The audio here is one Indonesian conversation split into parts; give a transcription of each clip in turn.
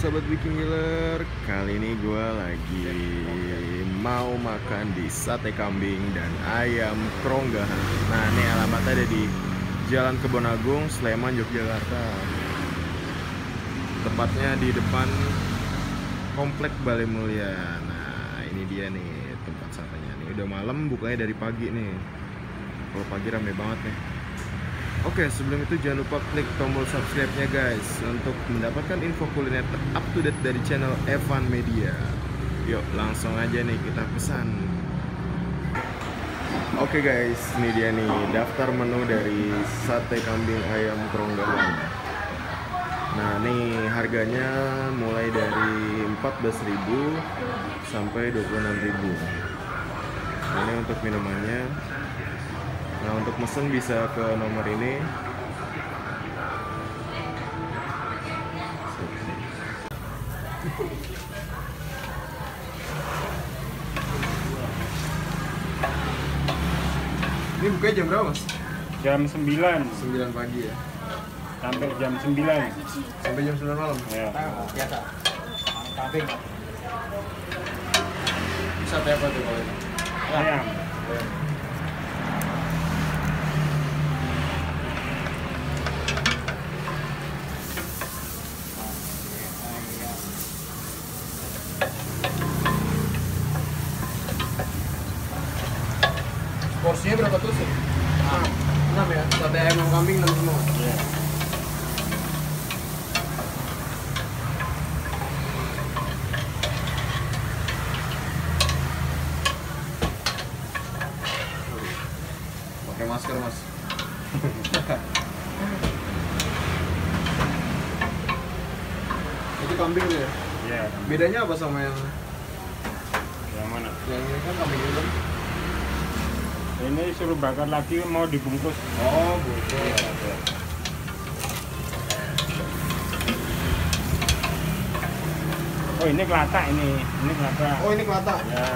Sobat Viking Wheeler. Kali ini gue lagi mau makan di sate kambing dan ayam keronggahan. Nah, ini alamatnya ada di Jalan Kebon Agung, Sleman, Yogyakarta. Tepatnya di depan Komplek Balai Mulia. Nah, ini dia nih tempat satenya nih. Udah malam, bukanya dari pagi nih. Kalau pagi rame banget nih. Oke, sebelum itu jangan lupa klik tombol subscribe-nya guys untuk mendapatkan info kuliner up to date dari channel Evan Media. Yuk, langsung aja nih kita pesan. Oke guys, ini dia nih daftar menu dari sate kambing ayam keronggahan. Nah, nih harganya mulai dari 14.000 sampai 26.000. Nah, ini untuk minumannya. Nah, untuk mesen bisa ke nomor ini. Ini bukanya jam berapa, Mas? Jam 9 pagi ya. sampai jam 9. Sampai jam 9 malam. Ya. Biasa. Kambing. Sate apa tuh kalau ini? Ayam. Porsinya berapa tusuk? 6 ya? Sate ayam kambing 6 semua. Iya. Pakai masker, Mas. Itu kambing tuh ya? Iya. Bedanya apa sama yang Yang mana? ini kan kambing itu? Ini suruh bakar lagi, mau dibungkus. Oh, gitu. Oh, ini kelatak ini. Ini kelatak. Oh, ini kelata. Ya.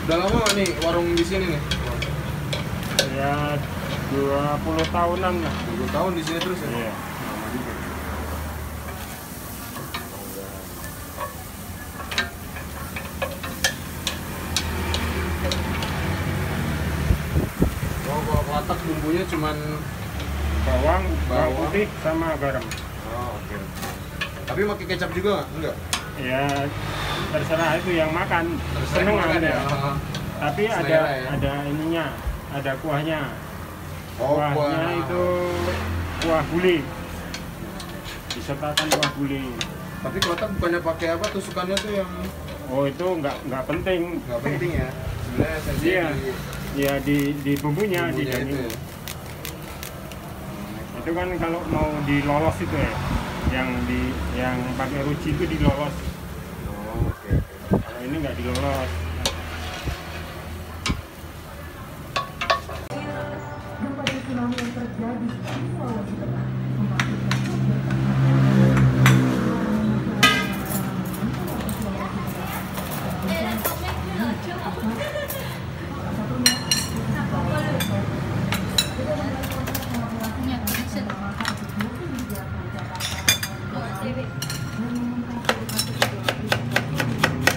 Udah lama nggak nih warung di sini nih? Ya 20 tahunan lah. 20 tahun di sini terus ya? Iya. Lama juga. Oh, kalau kelatak bumbunya cuman Bawang Bawang. putih sama garam. oh, oke. Tapi pakai kecap juga nggak? Enggak. Ya terserah itu yang makan. Seneng makan ya? Tapi Selera ya? ada ininya, ada kuahnya. Oh, Kuahnya itu kuah gulai. Disertakan kuah gulai. Tapi kelatak bukannya pakai apa tusukannya tuh yang Oh, itu nggak penting. nggak penting ya? Sebenarnya esensinya Iya. di Ya di bumbunya, di bumbunya itu daging. ya? Itu kan kalau mau dilolos itu ya, yang pakai ruji itu dilolos. Oh, oke. Kalau ini nggak dilolos. Gempa dan tsunami yang terjadi di Sulawesi Tengah memastikan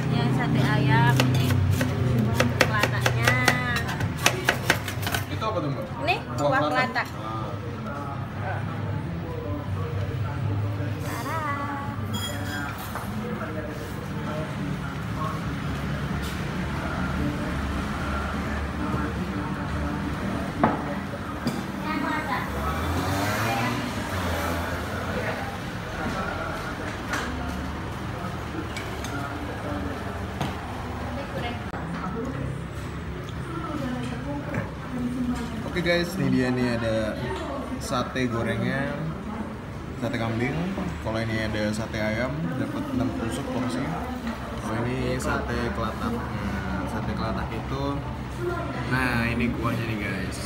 Ya, sate ayam ini kelataknya. Itu apa tuh, Mbak? Ini kuah kelatak. Ah. Oke guys, ini dia nih ada sate gorengnya, sate kambing. Kalau ini ada sate ayam, dapat 6 tusuk porsi. Kalau ini sate kelatak. Sate kelatak itu, nah ini kuahnya nih guys.